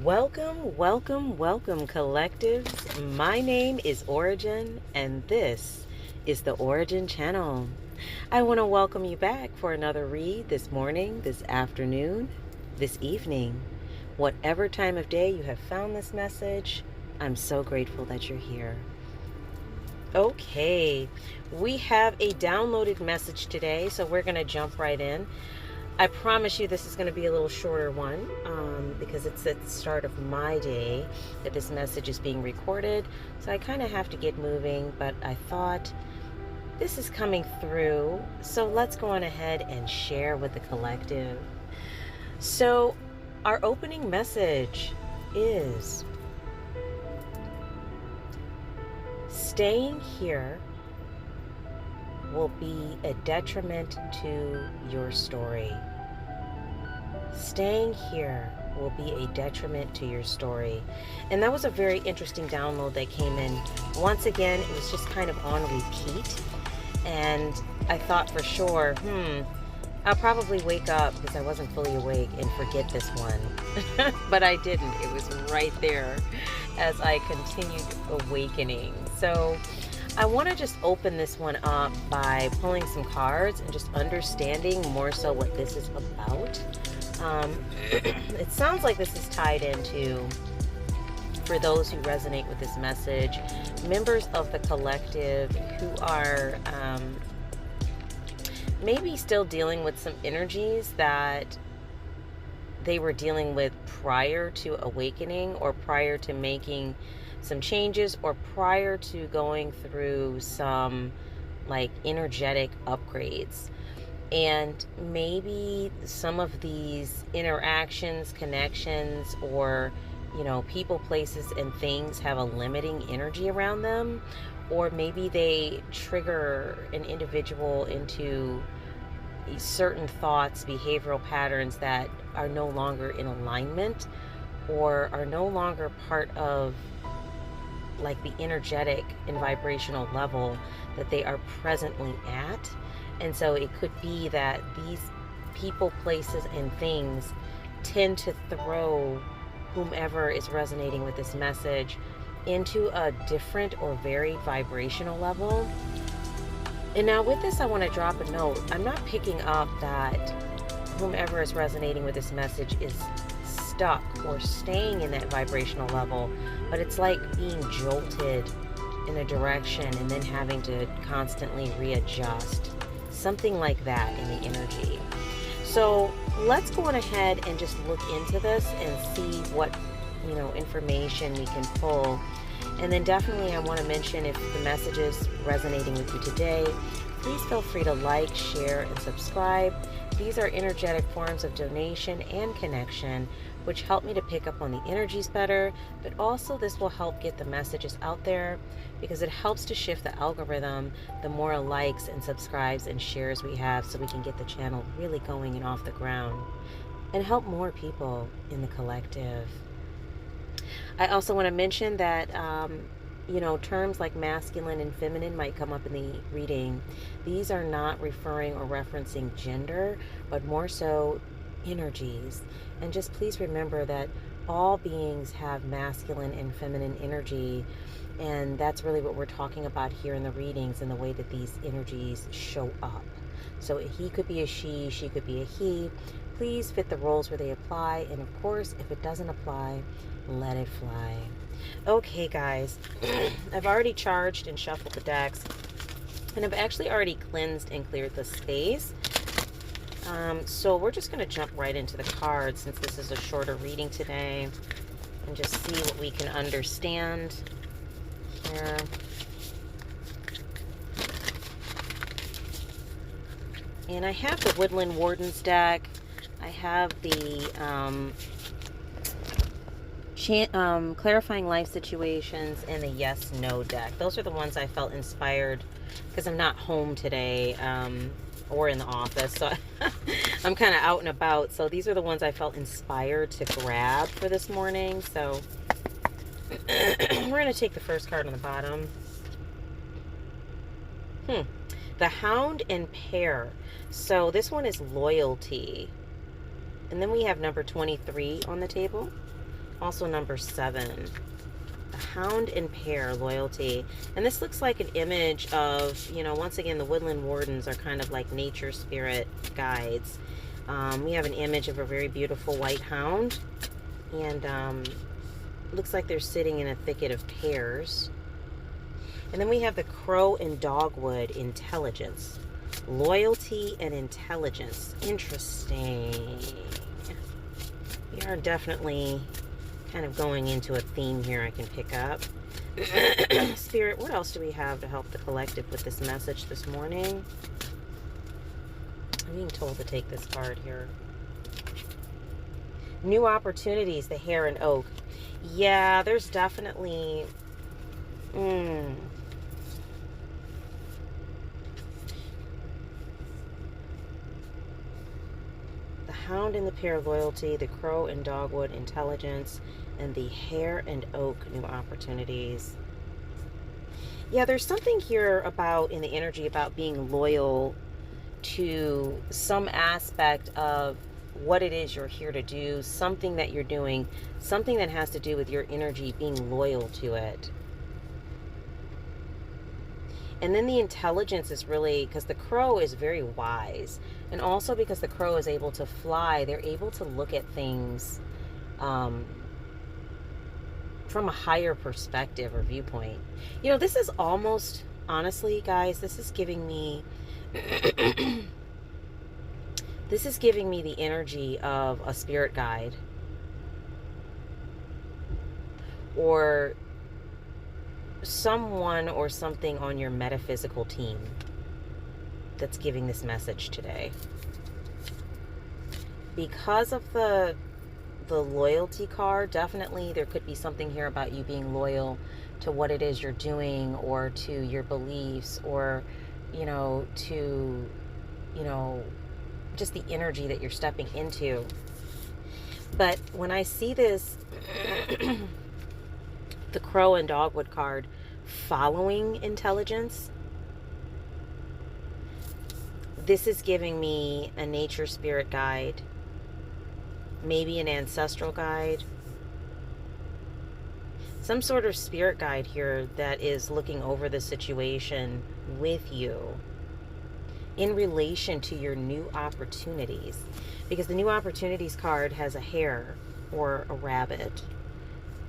Welcome, welcome, welcome, collectives. My name is Ora-gen, and this is the Ora-gen channel. I want to welcome you back for another read this morning, this afternoon, this evening. Whatever time of day you have found this message, I'm so grateful that you're here. Okay, we have a downloaded message today, so we're going to jump right in. I promise you this is going to be a little shorter one because it's at the start of my day that this message is being recorded. So I kind of have to get moving, but I thought this is coming through. So let's go on ahead and share with the collective. So our opening message is staying here will be a detriment to your story. Staying here will be a detriment to your story. And that was a very interesting download that came in. Once again, it was just kind of on repeat. And I thought for sure, I'll probably wake up because I wasn't fully awake and forget this one. But I didn't. It was right there as I continued awakening. So I want to just open this one up by pulling some cards and just understanding more so what this is about. It sounds like this is tied into, for those who resonate with this message, members of the collective who are maybe still dealing with some energies that they were dealing with prior to awakening, or prior to making some changes, or prior to going through some like energetic upgrades. And maybe some of these interactions, connections, or people, places, and things have a limiting energy around them, or maybe they trigger an individual into certain thoughts, behavioral patterns that are no longer in alignment, or are no longer part of like the energetic and vibrational level that they are presently at. And so it could be that these people, places, and things tend to throw whomever is resonating with this message into a different or varied vibrational level. And now with this, I want to drop a note. I'm not picking up that whomever is resonating with this message is stuck or staying in that vibrational level, but it's like being jolted in a direction and then having to constantly readjust. Something like that in the energy. So let's go on ahead and just look into this and see what information we can pull. And then definitely I want to mention, if the message is resonating with you today, please feel free to like, share, and subscribe. These are energetic forms of donation and connection, which help me to pick up on the energies better, but also this will help get the messages out there because it helps to shift the algorithm the more likes and subscribes and shares we have, so we can get the channel really going and off the ground and help more people in the collective. I also want to mention that terms like masculine and feminine might come up in the reading. These are not referring or referencing gender, but more so energies. And just please remember that all beings have masculine and feminine energy, and that's really what we're talking about here in the readings and the way that these energies show up. So he could be a she could be a he. Please fit the roles where they apply, and of course, if it doesn't apply, let it fly. Okay, guys, I've already charged and shuffled the decks, and I've actually already cleansed and cleared the space. So we're just going to jump right into the cards, since this is a shorter reading today, and just see what we can understand here. And I have the Woodland Wardens deck. I have the Clarifying Life Situations and the Yes No deck. Those are the ones I felt inspired because I'm not home today or in the office, so I'm kind of out and about. So these are the ones I felt inspired to grab for this morning. So we're going to take the first card on the bottom. The Hound and Pair. So this one is loyalty. And then we have number 23 on the table. Also number 7. The Hound and Pair, loyalty. And this looks like an image of, once again, the Woodland Wardens are kind of like nature spirit guides. We have an image of a very beautiful white hound. And looks like they're sitting in a thicket of pears. And then we have the Crow and Dogwood, intelligence. Loyalty and intelligence. Interesting. We are definitely kind of going into a theme here I can pick up. Spirit, what else do we have to help the collective with this message this morning? I'm being told to take this card here. New opportunities, the Hare and Oak. Yeah, there's definitely... Hound and the Pair, loyalty, the Crow and Dogwood, intelligence, and the Hare and Oak, new opportunities. Yeah, there's something here about, in the energy, about being loyal to some aspect of what it is you're here to do, something that you're doing, something that has to do with your energy, being loyal to it. And then the intelligence is really, because the crow is very wise. And also because the crow is able to fly, they're able to look at things from a higher perspective or viewpoint. This is almost, honestly, guys, this is giving me... this is giving me the energy of a spirit guide. Or someone or something on your metaphysical team that's giving this message today. Because of the loyalty card, definitely there could be something here about you being loyal to what it is you're doing, or to your beliefs, or to just the energy that you're stepping into. But when I see this the Crow and Dogwood card following intelligence, this is giving me a nature spirit guide, maybe an ancestral guide, some sort of spirit guide here that is looking over the situation with you in relation to your new opportunities. Because the new opportunities card has a hare or a rabbit,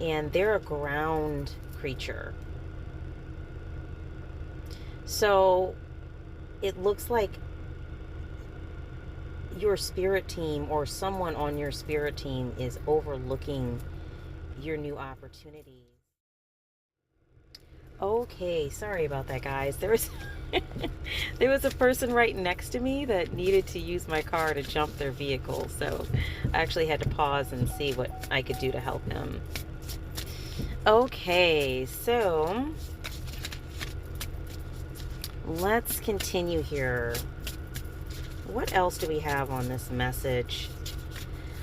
and they're a ground creature. So it looks like your spirit team or someone on your spirit team is overlooking your new opportunities. Okay, sorry about that, guys. There was a person right next to me that needed to use my car to jump their vehicle, so I actually had to pause and see what I could do to help him. Okay, so let's continue here. What else do we have on this message?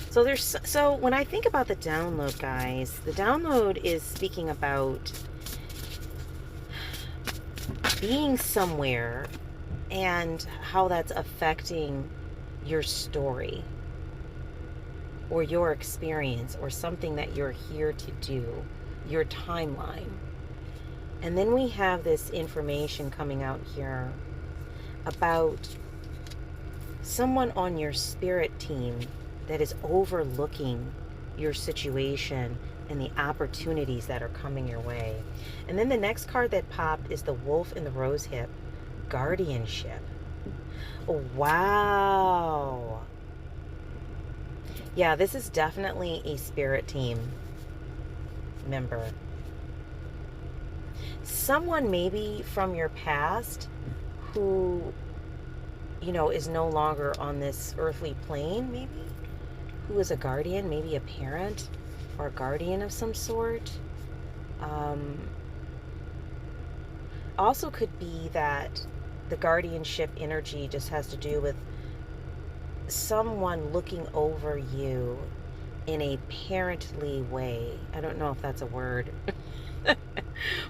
So when I think about the download, guys, the download is speaking about being somewhere and how that's affecting your story or your experience or something that you're here to do, your timeline. And then we have this information coming out here about someone on your spirit team that is overlooking your situation and the opportunities that are coming your way. And then the next card that popped is the Wolf and the Rosehip, guardianship. Oh, wow. Yeah, this is definitely a spirit team member. Someone maybe from your past who, is no longer on this earthly plane, maybe, who is a guardian, maybe a parent or a guardian of some sort. Also could be that the guardianship energy just has to do with someone looking over you in a parently way. I don't know if that's a word.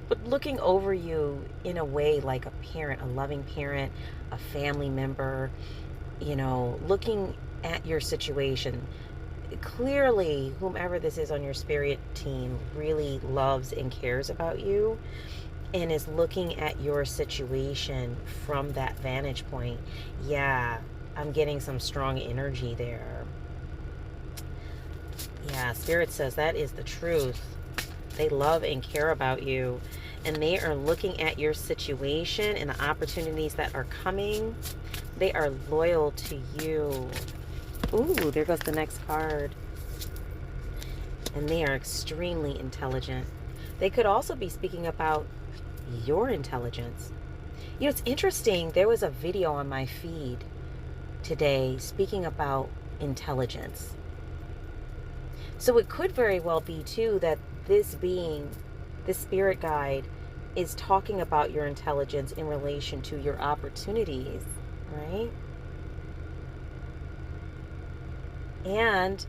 But looking over you in a way like a parent, a loving parent, a family member, looking at your situation. clearly, whomever this is on your spirit team really loves and cares about you and is looking at your situation from that vantage point. Yeah, I'm getting some strong energy there. Yeah, Spirit says that is the truth. They love and care about you, and they are looking at your situation and the opportunities that are coming. They are loyal to you. Ooh, there goes the next card. And they are extremely intelligent. They could also be speaking about your intelligence. You know, it's interesting. There was a video on my feed today speaking about intelligence. So it could very well be, too, that this being, this spirit guide, is talking about your intelligence in relation to your opportunities, right? And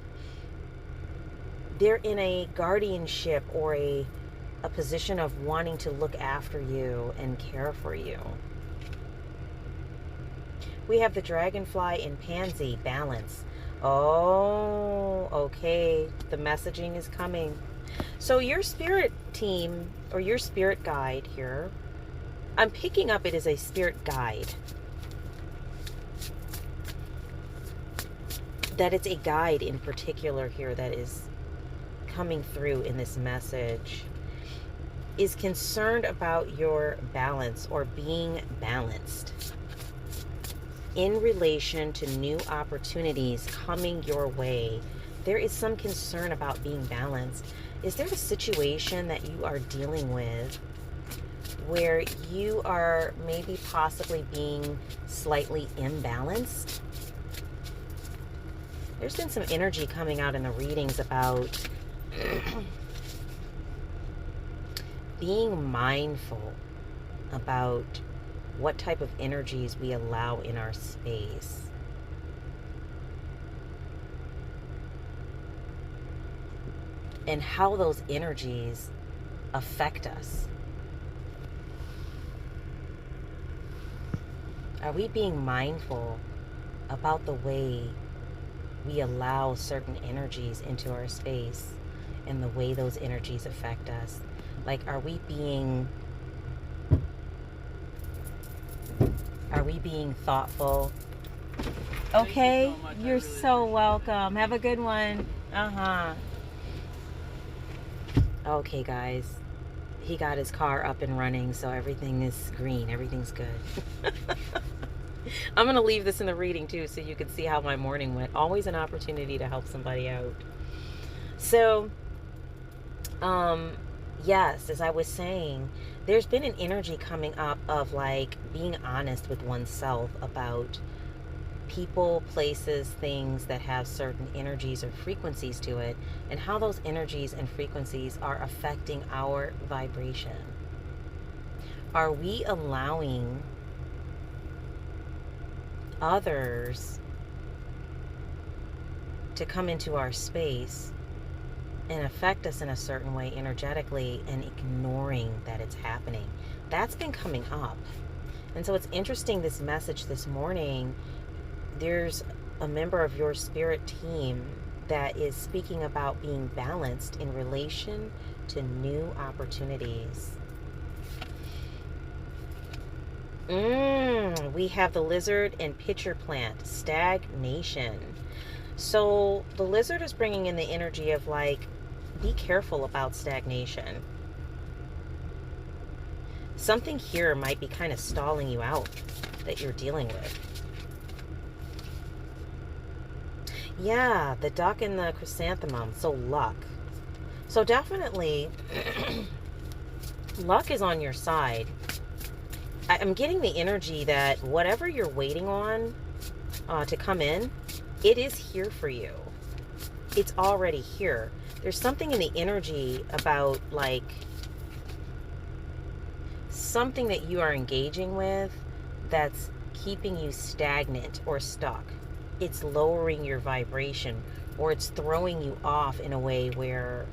they're in a guardianship or a position of wanting to look after you and care for you. We have the dragonfly and pansy, balance. Oh, okay. The messaging is coming. So your spirit team or your spirit guide here, I'm picking up it as a spirit guide. That it's a guide in particular here that is coming through in this message, is concerned about your balance or being balanced in relation to new opportunities coming your way. There is some concern about being balanced. Is there a situation that you are dealing with where you are maybe possibly being slightly imbalanced? There's been some energy coming out in the readings about being mindful about what type of energies we allow in our space. And how those energies affect us. Are we being mindful about the way we allow certain energies into our space and the way those energies affect us? Like, are we being thoughtful? Okay, you so much. you're so welcome. Have a good one. Okay, guys. He got his car up and running, so everything is green. Everything's good. I'm going to leave this in the reading, too, so you can see how my morning went. Always an opportunity to help somebody out. So, yes, as I was saying, there's been an energy coming up of, like, being honest with oneself about people, places, things that have certain energies or frequencies to it, and how those energies and frequencies are affecting our vibration. Are we allowing others to come into our space and affect us in a certain way energetically and ignoring that it's happening? That's been coming up. And so it's interesting, this message this morning, there's a member of your spirit team that is speaking about being balanced in relation to new opportunities. We have the lizard and pitcher plant, stagnation. So the lizard is bringing in the energy of, like, be careful about stagnation. Something here might be kind of stalling you out that you're dealing with. Yeah, the duck and the chrysanthemum. So luck. So definitely luck is on your side. I'm getting the energy that whatever you're waiting on to come in, it is here for you. It's already here. There's something in the energy about, like, something that you are engaging with that's keeping you stagnant or stuck. It's lowering your vibration, or it's throwing you off in a way where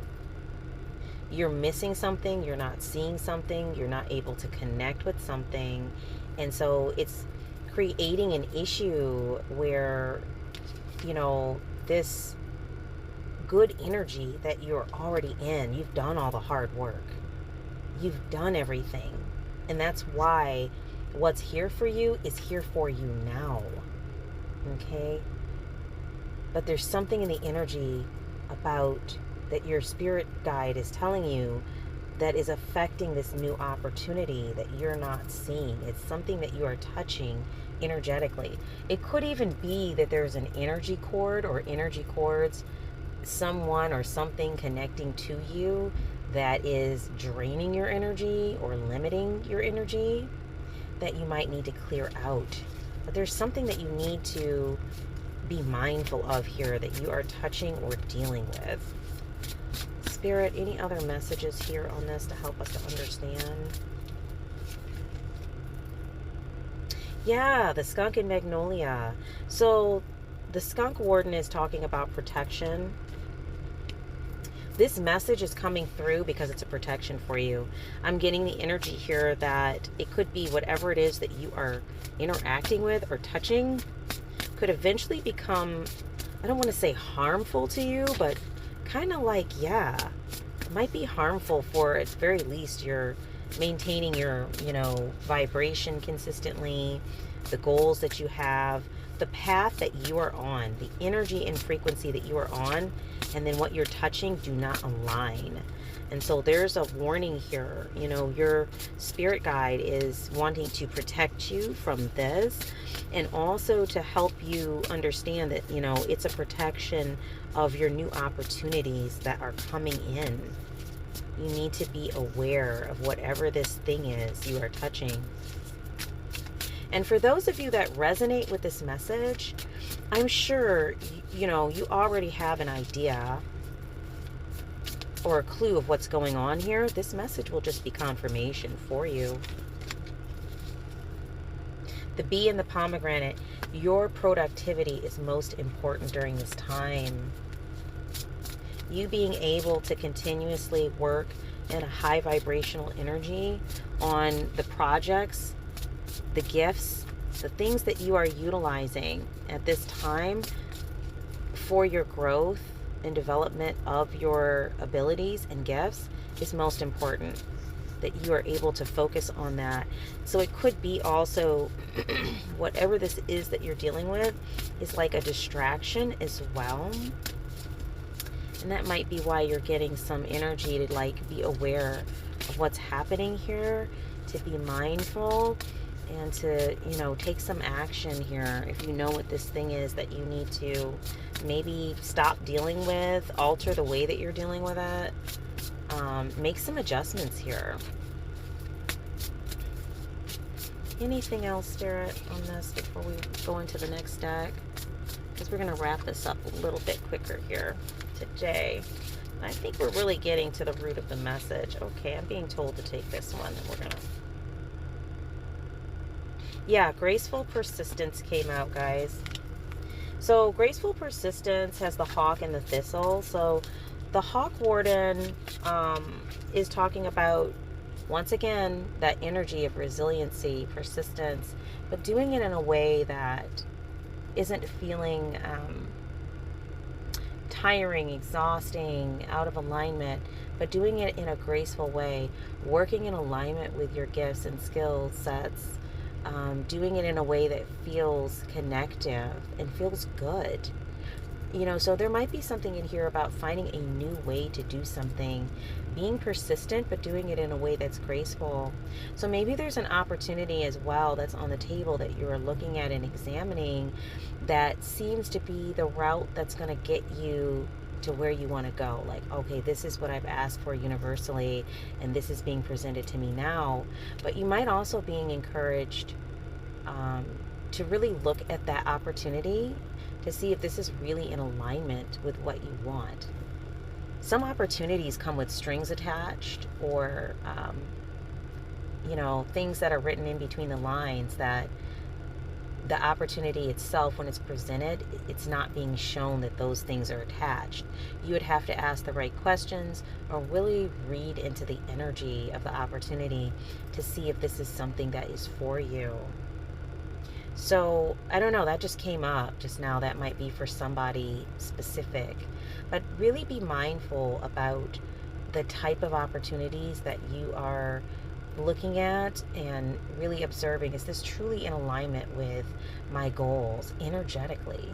you're missing something, you're not seeing something, you're not able to connect with something. And so it's creating an issue where, you know, this good energy that you're already in. You've done all the hard work. You've done everything. And that's why what's here for you is here for you now. Okay? But there's something in the energy about that your spirit guide is telling you that is affecting this new opportunity that you're not seeing. It's something that you are touching energetically. It could even be that there's an energy cord or energy cords, someone or something connecting to you that is draining your energy or limiting your energy that you might need to clear out. But there's something that you need to be mindful of here that you are touching or dealing with. Spirit, any other messages here on this to help us to understand? Yeah, the skunk and magnolia. So the skunk warden is talking about protection. This message is coming through because it's a protection for you. I'm getting the energy here that it could be whatever it is that you are interacting with or touching could eventually become, I don't want to say harmful to you, but kind of like, yeah, it might be harmful for, at very least, you're maintaining your, vibration consistently, the goals that you have, the path that you are on, the energy and frequency that you are on, and then what you're touching do not align. And so there's a warning here. Your spirit guide is wanting to protect you from this, and also to help you understand that, it's a protection of your new opportunities that are coming in. You need to be aware of whatever this thing is you are touching. And for those of you that resonate with this message, I'm sure, you already have an idea or a clue of what's going on here. This message will just be confirmation for you. The bee and the pomegranate, your productivity is most important during this time. You being able to continuously work in a high vibrational energy on the projects, the gifts, the things that you are utilizing at this time for your growth and development of your abilities and gifts is most important. That you are able to focus on that. So it could be also whatever this is that you're dealing with is like a distraction as well. And that might be why you're getting some energy to be aware of what's happening here, to be mindful, and to, take some action here. If you know what this thing is that you need to maybe stop dealing with, alter the way that you're dealing with it. Make some adjustments here. Anything else, Spirit, on this before we go into the next deck? Because we're going to wrap this up a little bit quicker here today. I think we're really getting to the root of the message. Okay, I'm being told to take this one, and we're going to... Yeah, graceful persistence came out, guys. So graceful persistence has the hawk and the thistle. So the hawk warden is talking about, once again, that energy of resiliency, persistence, but doing it in a way that isn't feeling tiring, exhausting, out of alignment, but doing it in a graceful way, working in alignment with your gifts and skill sets, doing it in a way that feels connective and feels good. So there might be something in here about finding a new way to do something, being persistent, but doing it in a way that's graceful. So maybe there's an opportunity as well that's on the table that you're looking at and examining that seems to be the route that's going to get you to where you want to go. Like, okay, this is what I've asked for universally, and this is being presented to me now. But you might also being encouraged to really look at that opportunity to see if this is really in alignment with what you want. Some opportunities come with strings attached, or things that are written in between the lines, that the opportunity itself, when it's presented, it's not being shown that those things are attached. You would have to ask the right questions or really read into the energy of the opportunity to see if this is something that is for you. So I don't know, that just came up just now. That might be for somebody specific. But really be mindful about the type of opportunities that you are looking at and really observing. Is this truly in alignment with my goals energetically?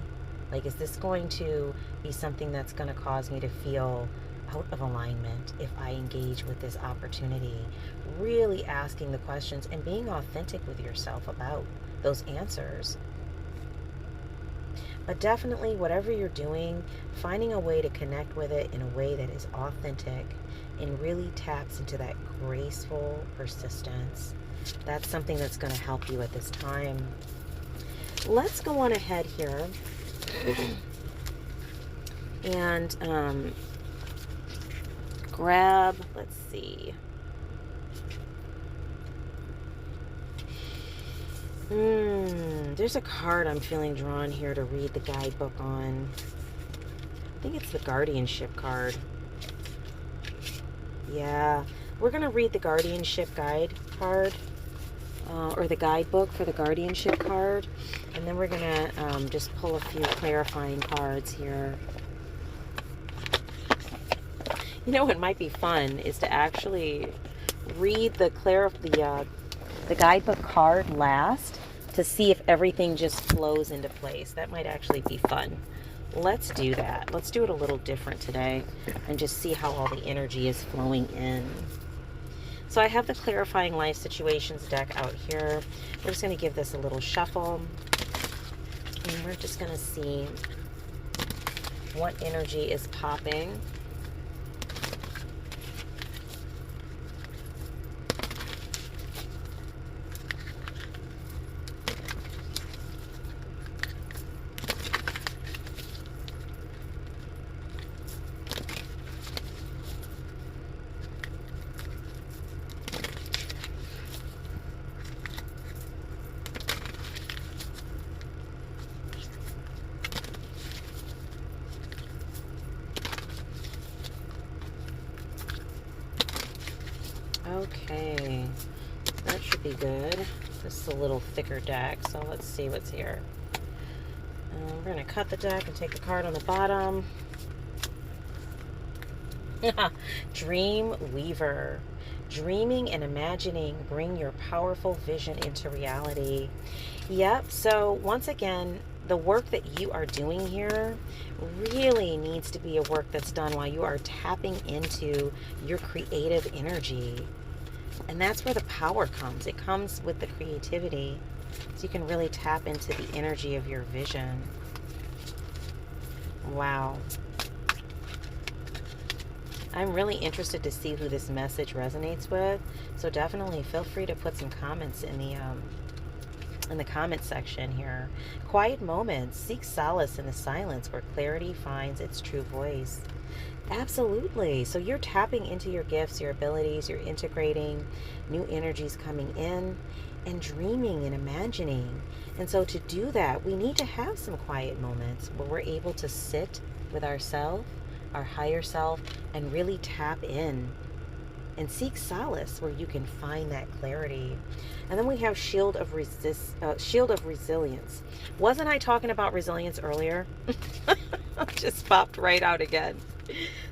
Like, is this going to be something that's going to cause me to feel out of alignment if I engage with this opportunity? Really asking the questions and being authentic with yourself about those answers. But definitely, whatever you're doing, finding a way to connect with it in a way that is authentic and really taps into that graceful persistence. That's something that's going to help you at this time. Let's go on ahead here and grab, let's see. There's a card I'm feeling drawn here to read the guidebook on. I think it's the guardianship card. Yeah, we're going to read the guardianship guide card, or the guidebook for the guardianship card. And then we're going to just pull a few clarifying cards here. You know what might be fun is to actually read the guidebook card last to see if everything just flows into place. That might actually be fun. Let's do that. Let's do it a little different today and just see how all the energy is flowing in. So I have the Clarifying Life Situations deck out here. We're just going to give this a little shuffle. And we're just going to see what energy is popping. Okay, that should be good. This is a little thicker deck, so let's see what's here. We're going to cut the deck and take the card on the bottom. Dream Weaver. Dreaming and imagining bring your powerful vision into reality. Yep, so once again, the work that you are doing here really needs to be a work that's done while you are tapping into your creative energy. And that's where the power comes. It comes with the creativity. So you can really tap into the energy of your vision. Wow. I'm really interested to see who this message resonates with. So definitely feel free to put some comments in the comment section here. Quiet moments. Seek solace in the silence where clarity finds its true voice. Absolutely. So you're tapping into your gifts, your abilities, you're integrating new energies coming in and dreaming and imagining. And so to do that, we need to have some quiet moments where we're able to sit with ourselves, our higher self, and really tap in and seek solace where you can find that clarity. And then we have Shield of Resilience. Wasn't I talking about resilience earlier? Just popped right out again.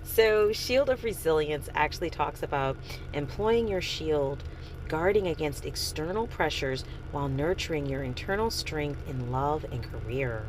So Shield of Resilience actually talks about employing your shield, guarding against external pressures while nurturing your internal strength in love and career.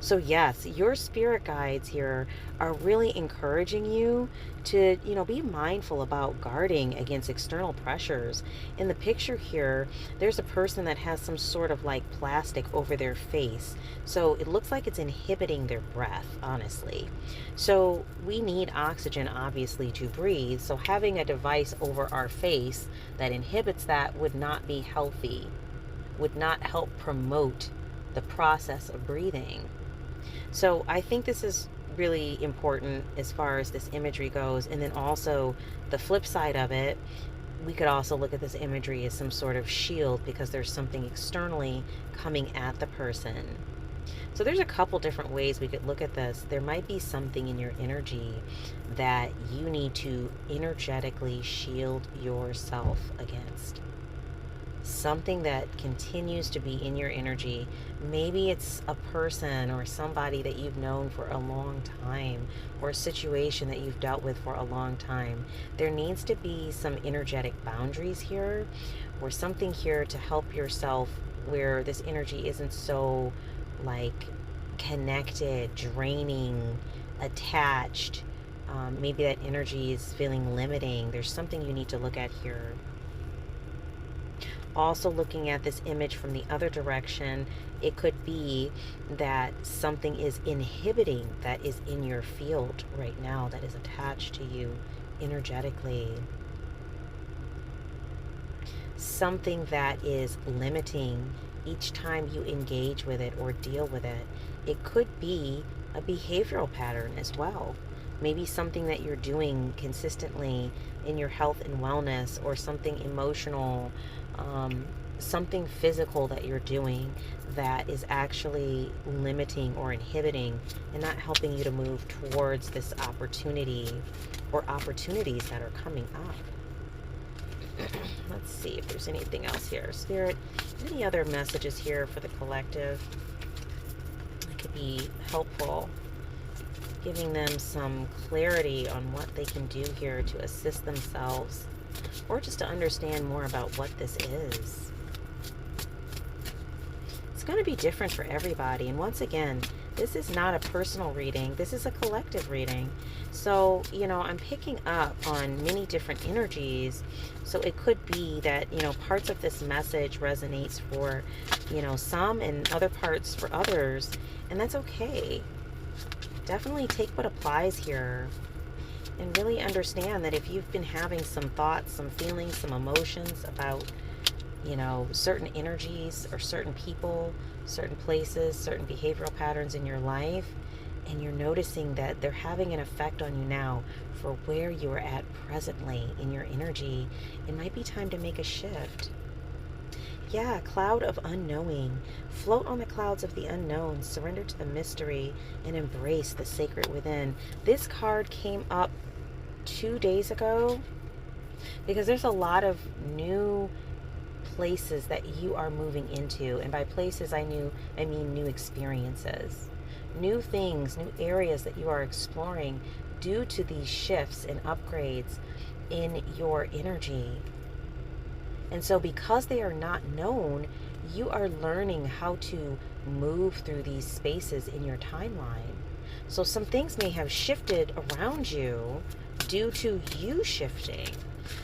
So yes, your spirit guides here are really encouraging you to, be mindful about guarding against external pressures. In the picture here, there's a person that has some sort of like plastic over their face. So it looks like it's inhibiting their breath, honestly. So we need oxygen, obviously, to breathe. So having a device over our face that inhibits that would not be healthy, would not help promote the process of breathing. So I think this is really important as far as this imagery goes. And then also the flip side of it, we could also look at this imagery as some sort of shield because there's something externally coming at the person. So there's a couple different ways we could look at this. There might be something in your energy that you need to energetically shield yourself against. something that continues to be in your energy. Maybe it's a person or somebody that you've known for a long time, or a situation that you've dealt with for a long time. There needs to be some energetic boundaries here, or something here to help yourself where this energy isn't so like connected, draining, attached. Maybe that energy is feeling limiting. There's something you need to look at here. Also, looking at this image from the other direction, it could be that something is inhibiting that is in your field right now, that is attached to you energetically. Something that is limiting each time you engage with it or deal with it. It could be a behavioral pattern as well. Maybe something that you're doing consistently in your health and wellness, or something emotional, something physical that you're doing that is actually limiting or inhibiting and not helping you to move towards this opportunity or opportunities that are coming up. Let's see if there's anything else here. Spirit, any other messages here for the collective that could be helpful? Giving them some clarity on what they can do here to assist themselves, or just to understand more about what this is. It's going to be different for everybody. And once again, this is not a personal reading. This is a collective reading. So, I'm picking up on many different energies. So it could be that, parts of this message resonates for, some, and other parts for others. And that's okay. Definitely take what applies here. And really understand that if you've been having some thoughts, some feelings, some emotions about, certain energies or certain people, certain places, certain behavioral patterns in your life, and you're noticing that they're having an effect on you now for where you are at presently in your energy, it might be time to make a shift. Yeah, cloud of unknowing. Float on the clouds of the unknown. Surrender to the mystery and embrace the sacred within. This card came up 2 days ago because there's a lot of new places that you are moving into. And by places, I mean new experiences, new things, new areas that you are exploring due to these shifts and upgrades in your energy. And so because they are not known, you are learning how to move through these spaces in your timeline. So some things may have shifted around you due to you shifting.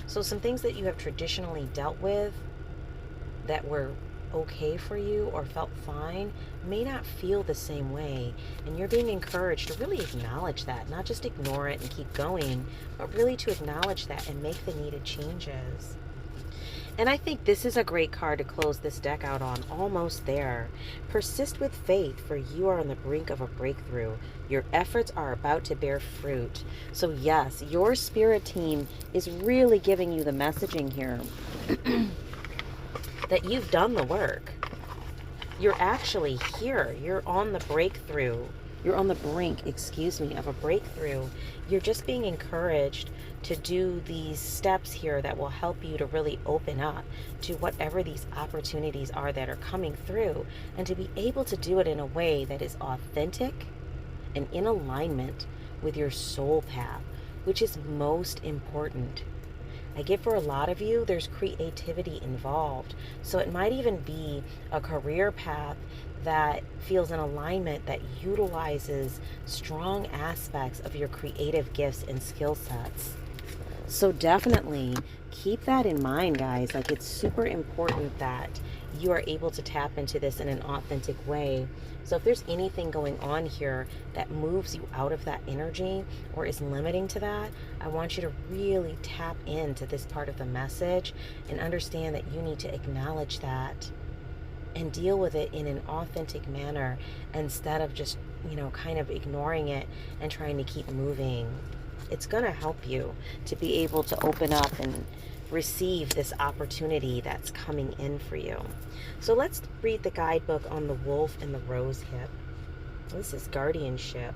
So some things that you have traditionally dealt with that were okay for you or felt fine may not feel the same way. And you're being encouraged to really acknowledge that, not just ignore it and keep going, but really to acknowledge that and make the needed changes. And I think this is a great card to close this deck out on. Almost there. Persist with faith, for you are on the brink of a breakthrough. Your efforts are about to bear fruit. So yes, your spirit team is really giving you the messaging here that you've done the work. You're actually here. You're on the breakthrough. You're on the brink, of a breakthrough. You're just being encouraged to do these steps here that will help you to really open up to whatever these opportunities are that are coming through, and to be able to do it in a way that is authentic and in alignment with your soul path, which is most important. I get for a lot of you, there's creativity involved. So it might even be a career path that feels in alignment, that utilizes strong aspects of your creative gifts and skill sets. So definitely keep that in mind, guys. Like, it's super important that you are able to tap into this in an authentic way. So if there's anything going on here that moves you out of that energy or is limiting to that, I want you to really tap into this part of the message and understand that you need to acknowledge that and deal with it in an authentic manner, instead of just, kind of ignoring it and trying to keep moving. It's going to help you to be able to open up and receive this opportunity that's coming in for you. So let's read the guidebook on the wolf and the rose hip. This is guardianship.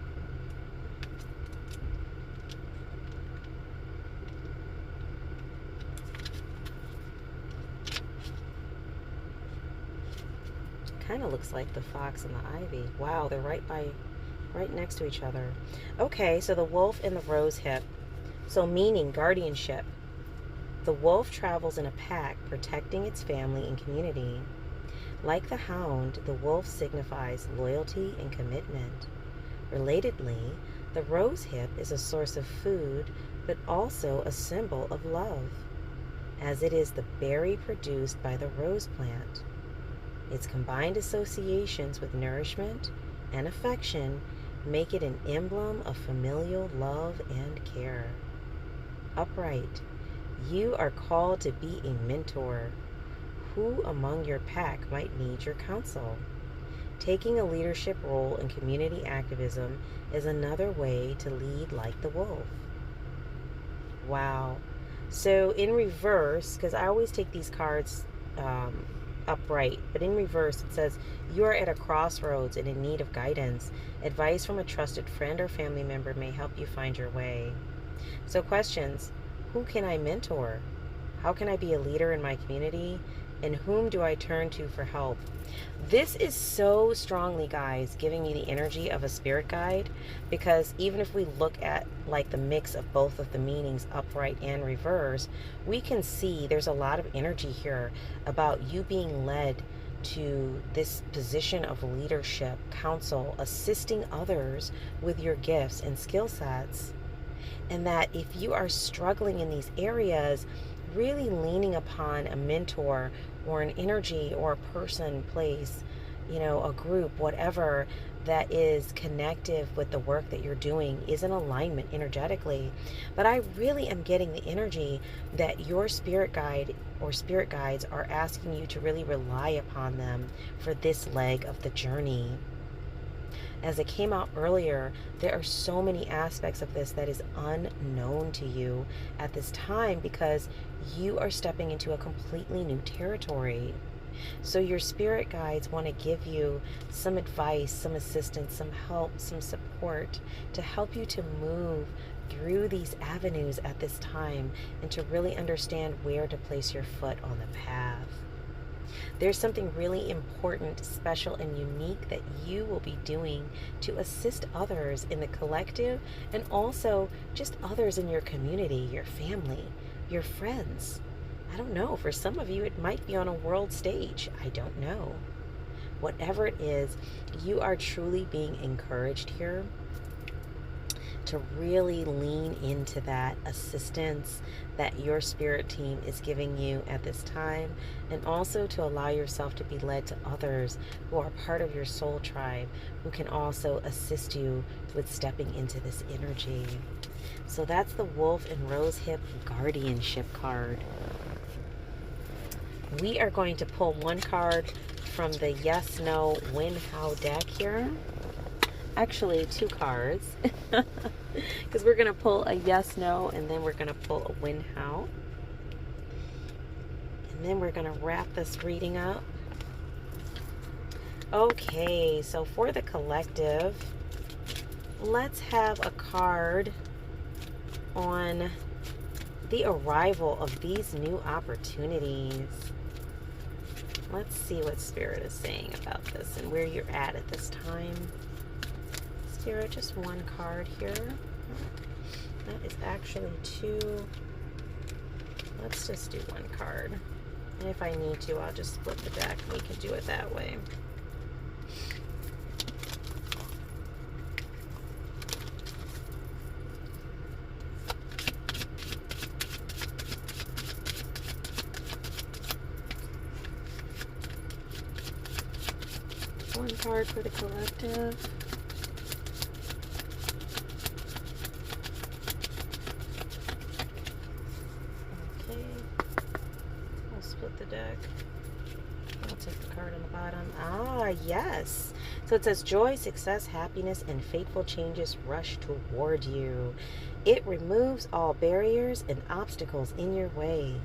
Kind of looks like the fox and the ivy. Wow, they're right next to each other. Okay, so the wolf and the rose hip. So meaning guardianship. The wolf travels in a pack, protecting its family and community. Like the hound, the wolf signifies loyalty and commitment. Relatedly, the rose hip is a source of food, but also a symbol of love, as it is the berry produced by the rose plant. Its combined associations with nourishment and affection make it an emblem of familial love and care. Upright, you are called to be a mentor. Who among your pack might need your counsel? Taking a leadership role in community activism is another way to lead like the wolf. Wow. So in reverse, because I always take these cards upright, but in reverse it says, you are at a crossroads and in need of guidance. Advice from a trusted friend or family member may help you find your way. So questions: who can I mentor? How can I be a leader in my community? And whom do I turn to for help? This is so strongly, guys, giving me the energy of a spirit guide, because even if we look at like the mix of both of the meanings, upright and reverse, we can see there's a lot of energy here about you being led to this position of leadership, counsel, assisting others with your gifts and skill sets. And that if you are struggling in these areas, really leaning upon a mentor or an energy or a person, place, a group, whatever, that is connective with the work that you're doing, is in alignment energetically. But I really am getting the energy that your spirit guide or spirit guides are asking you to really rely upon them for this leg of the journey. As it came out earlier, there are so many aspects of this that is unknown to you at this time, because you are stepping into a completely new territory. So your spirit guides want to give you some advice, some assistance, some help, some support to help you to move through these avenues at this time and to really understand where to place your foot on the path. There's something really important, special, and unique that you will be doing to assist others in the collective, and also just others in your community, your family, your friends. I don't know. For some of you, it might be on a world stage. I don't know. Whatever it is, you are truly being encouraged here to really lean into that assistance that your spirit team is giving you at this time, and also to allow yourself to be led to others who are part of your soul tribe, who can also assist you with stepping into this energy. So that's the Wolf and Rosehip Guardianship card. We are going to pull one card from the Yes, No, When, How deck here. Actually, two cards, because we're going to pull a yes, no, and then we're going to pull a when, how. And then we're going to wrap this reading up. Okay, so for the collective, let's have a card on the arrival of these new opportunities. Let's see what Spirit is saying about this and where you're at this time. Spirit, just one card here. That is actually two. Let's just do one card. And if I need to, I'll just split the deck. We can do it that way. One card for the collective. The deck. I'll take the card on the bottom. Ah, yes. So it says joy, success, happiness, and fateful changes rush toward you. It removes all barriers and obstacles in your way.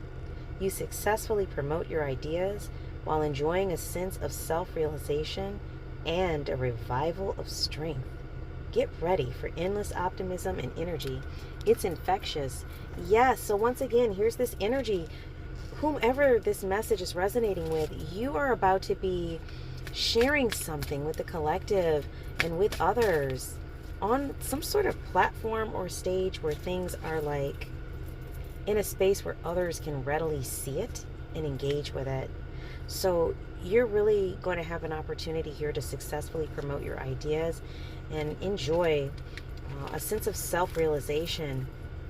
You successfully promote your ideas while enjoying a sense of self-realization and a revival of strength. Get ready for endless optimism and energy. It's infectious. Yes, so once again, here's this energy. Whomever this message is resonating with, you are about to be sharing something with the collective and with others on some sort of platform or stage where things are like in a space where others can readily see it and engage with it. So you're really going to have an opportunity here to successfully promote your ideas and enjoy a sense of self-realization.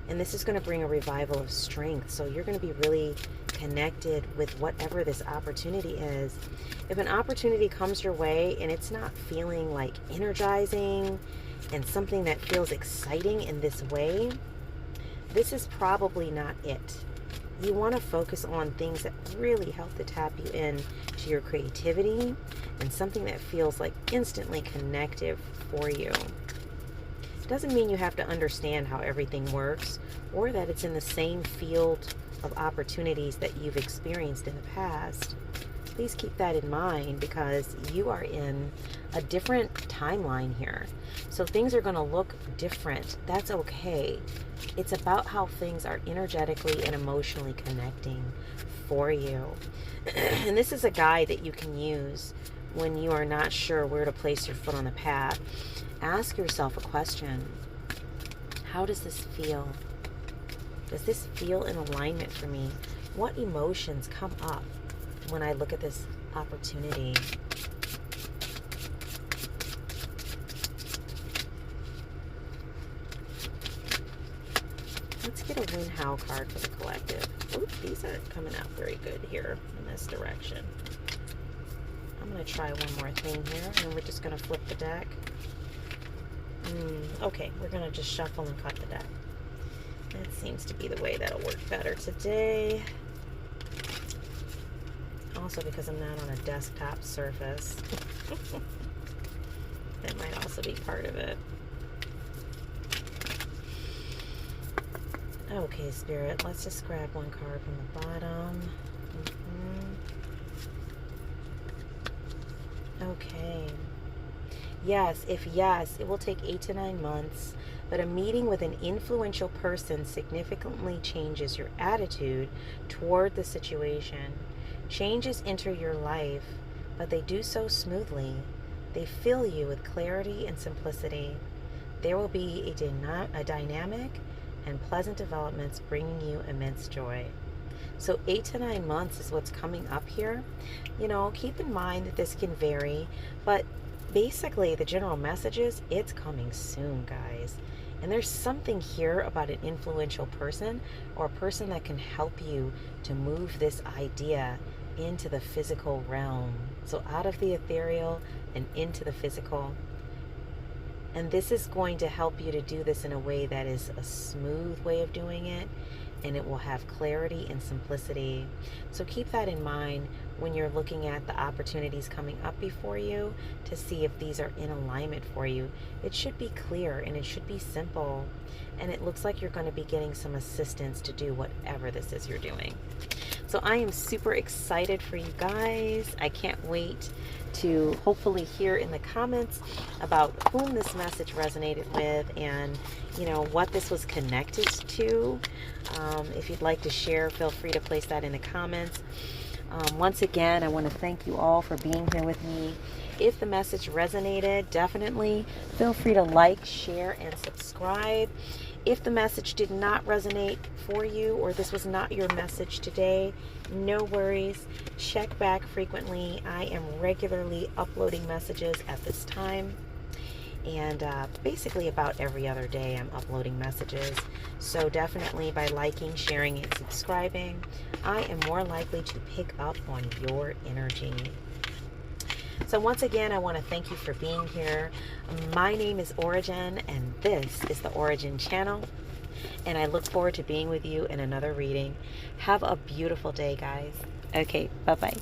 And this is going to bring a revival of strength. So you're going to be really connected with whatever this opportunity is. If an opportunity comes your way and it's not feeling like energizing and something that feels exciting in this way, this is probably not it. You want to focus on things that really help to tap you in to your creativity and something that feels like instantly connective for you. It doesn't mean you have to understand how everything works or that it's in the same field of opportunities that you've experienced in the past. Please keep that in mind because you are in a different timeline here. So things are going to look different. That's okay. It's about how things are energetically and emotionally connecting for you. And this is a guide that you can use when you are not sure where to place your foot on the path. Ask yourself a question. How does this feel? Does this feel in alignment for me? What emotions come up when I look at this opportunity? Let's get a Win How card for the collective. Ooh, these are coming out very good here in this direction. I'm going to try one more thing here, and then we're just going to flip the deck. Okay, we're going to just shuffle and cut the deck. That seems to be the way that'll work better today. Also because I'm not on a desktop surface. That might also be part of it. Okay, Spirit, let's just grab one card from the bottom. Okay. Yes, it will take 8 to 9 months, but a meeting with an influential person significantly changes your attitude toward the situation. Changes enter your life, but they do so smoothly. They fill you with clarity and simplicity. There will be a dynamic and pleasant developments bringing you immense joy. So 8 to 9 months is what's coming up here. You know, keep in mind that this can vary, but basically the general message is it's coming soon, guys. And there's something here about an influential person or a person that can help you to move this idea into the physical realm. So out of the ethereal and into the physical. And this is going to help you to do this in a way that is a smooth way of doing it, and it will have clarity and simplicity. So keep that in mind when you're looking at the opportunities coming up before you to see if these are in alignment for you. It should be clear and it should be simple, and it looks like you're going to be getting some assistance to do whatever this is you're doing. So I am super excited for you guys. I can't wait to hopefully hear in the comments about whom this message resonated with and, you know, what this was connected to. If you'd like to share, feel free to place that in the comments. Once again, I want to thank you all for being here with me. If the message resonated, definitely feel free to like, share, and subscribe. If the message did not resonate for you or this was not your message today, no worries. Check back frequently. I am regularly uploading messages at this time. And basically about every other day I'm uploading messages. So definitely by liking, sharing, and subscribing, I am more likely to pick up on your energy. So once again, I want to thank you for being here. My name is Ora-gen, and this is the Ora-gen channel. And I look forward to being with you in another reading. Have a beautiful day, guys. Okay, bye-bye.